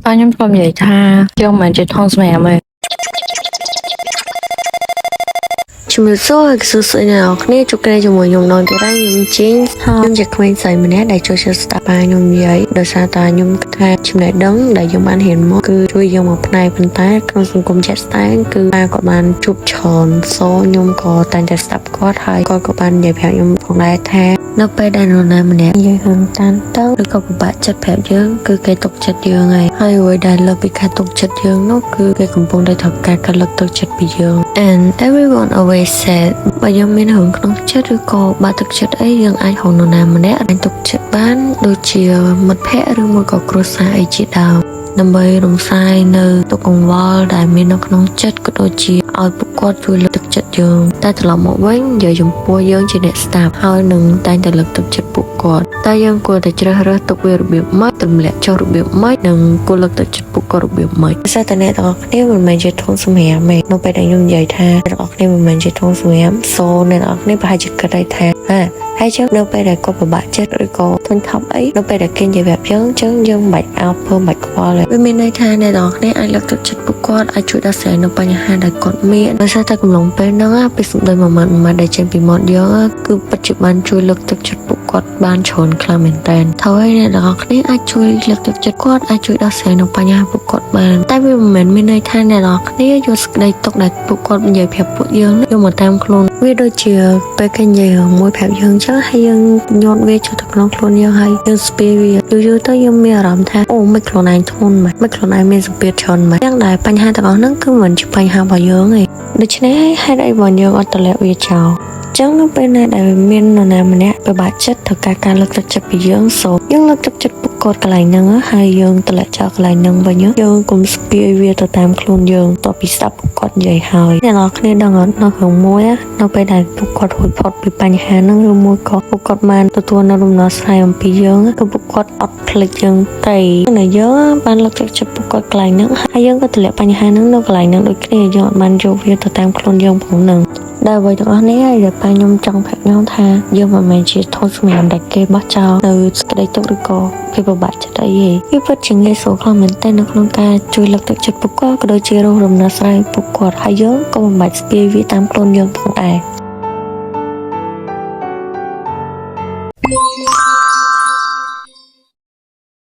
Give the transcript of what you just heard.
Bao nhiêu con vậy tha cho mình chỉ thong mẹ mày ជំរាបសួរគឺសួស្តីអ្នកនរគ្នាជួបគ្នាជាមួយខ្ញុំដងទៀតហើយខ្ញុំជីងខ្ញុំជាក្មេងស្រីម្នាក់ដែលចូលចិត្តស្ដាប់បាយខ្ញុំនិយាយដោយសារតែខ្ញុំថាចំណេះដឹងដែលខ្ញុំបានរៀនមកគឺជួយយើងមកផ្នែកប៉ុន្តែក្នុងសង្គមជាក់ស្ដែងគឺគាត់ក៏បានជួបច្រើនខ្ញុំក៏តែងតែស្ដាប់គាត់ហើយគាត់ក៏បាននិយាយប្រាប់ខ្ញុំផងដែរថានៅពេលដែលនរណាម្នាក់និយាយរឿងតានតឹងឬក៏ពិបាកចិត្តប្រាប់យើងគឺគេទុកចិត្តយើងហើយអ្វីដែលលើពីការទុកចិត្តយើងនោះគឺគេកំពុងតែធ្វើការលើកទឹកចិត្តពីយើង and everyone always said បើយើងមានរឿងក្នុងចិត្តឬក៏បាក់ទឹកចិត្តអីយើងអាចហៅនរណាម្នាក់អាចទុកចិត្តបានដូចជាមិត្តភក្តិឬមួយក៏គ្រួសារអីជាដើមដើម្បីរំសាយនៅទុក្ខកង្វល់ដែលមាននៅក្នុងចិត្តក៏ដូចជាឲ្យពួកគាត់ជួយលើកទឹកចិត្តយើងតែត្រឡប់មកវិញនិយាយចំពោះយើងជាអ្នកស្ដាប់ហើយនឹងតែងតែលើកទឹកចិត្តពួកគាត់តែយើងគួរតែជ្រើសរើសទុកវារបៀបម៉េចទម្លាក់ចុះរបៀបម៉េចនិងគួរលើកទឹកចិត្តពួកគាត់របៀបម៉េចដោយសារតែអ្នកទាំងអស់គ្នាមិនមែនជាធនសម្រាប់ទេនៅពេលដែលខ្ញុំនិយាយថាអ្នកទាំងអស់គ្នាមិនមែនជាធនសម្រាប់អ្នកទាំងអស់គ្នាប្រហែលជាគិតថាហើយចឹងនៅពេលដែលគាត់ពិបាកចិត្តឬក៏ធុញថប់អីនៅពេលដែលគេនិយាយប្រាប់យើងយើងមិនបាច់អោបធ្វើមិនបាច់ខ្វល់ទេវាមានន័យថាអ្នកទាំងអស់គ្នាអាចលើកទឹកចិត្តពួកគាត់អាចជួយដោះស្រាយនៅបញ្ហាដែលគាត់មានដោយសារតែកំឡុងពេលហ្នឹងពេលសម្ដីមួយម៉ាត់ដែលចេញពីមាត់យើងគឺពិតជាបានជួយលើកទឹកចិត្តពួកគាត់បានច្រើនខ្លាំងមែនតើហើយអ្នកទាំងអស់គ្នាអាចជួយលើកទឹកចិត្តគាត់អាចជួយដោះស្រាយនៅបញ្ហាពួកគាត់បានតែវាមិនមែនមានន័យថាអ្នកទាំងអស់គ្នាយកសេចក្តីទុកដែលពួកគាត់និយាយប្រាប់ពួកយើងយកមកតាមខ្លួនវាដូចជាពេលគេនិយាយរឿងមួយប្រាប់យើងចឹងហើយយើងញាត់វាចូលទៅក្នុងខ្លួនយើងហើយយើងស្ពាយវាយូរទៅយើងមានអារម្មណ៍ថាអូមិនខ្លួនឯងធន់មិនខ្លួនឯងមានសម្ពាធច្រើនមិនយ៉ាងដែលបញ្ហាទាំងអស់ហ្នឹងគឺមិនជាបញ្ហារបស់យើងទេដូច្នេះហេតុអីបងយើងអត់តម្លាក់វាចោលចឹងនៅពេលណាដែលមាននរណាម្នាក់ពិបាកចិត្តត្រូវការលើកទឹកចិត្តពីយើងយើងលើកទឹកចិត្តពួកគាត់កន្លែងហ្នឹងហើយយើងតម្លាក់ចោលកន្លែងហ្នឹងវិញយើងកុំស្ពាយវាទៅតាមខ្លួនយើងតបពីស្ដាប់ពួកគាត់និយាយហើយអ្នកនរគ្នាដឹងអត់នៅក្នុងមួយនៅពេលដែលពួកគាត់រួចផុតពីបញ្ហាហ្នឹងឬមួយក៏ពួកគាត់បានទទួលនៅដំណោះស្រាយអំពីយើងគឺពួកគាត់អត់ភ្លេចយើងទេតែយើងបានលើកទឹកចិត្តពួកគាត់កន្លែងហ្នឹងហើយយើងក៏តម្លាក់បញ្ហាហ្នឹងនៅកន្លែងហ្នឹងដូចគ្នាយើងអត់បានយកវាទៅតាមខ្លួនយើងផងហ្នឹងដែលអ្វីទាំងអស់នេះហើយដែលប៉ាខ្ញុំចង់ប្រាប់ខ្ញុំថាយើងមិនមែនជាធនសម្រាប់ដែលគេបោះចោលនៅសេចក្តីទុក្ខឬក៏ភាពពិបាកចិត្តអីទេវាពិតជាងាយស្រួលខ្លាំងមែនទែននៅក្នុងការជួយលើកទឹកចិត្តពួកគាត់ក៏ដូចជារកដំណោះស្រាយពួកគាត់ហើយយើងក៏មិនបាច់ស្ពាយវាតាមខ្លួនយើងផងដែរ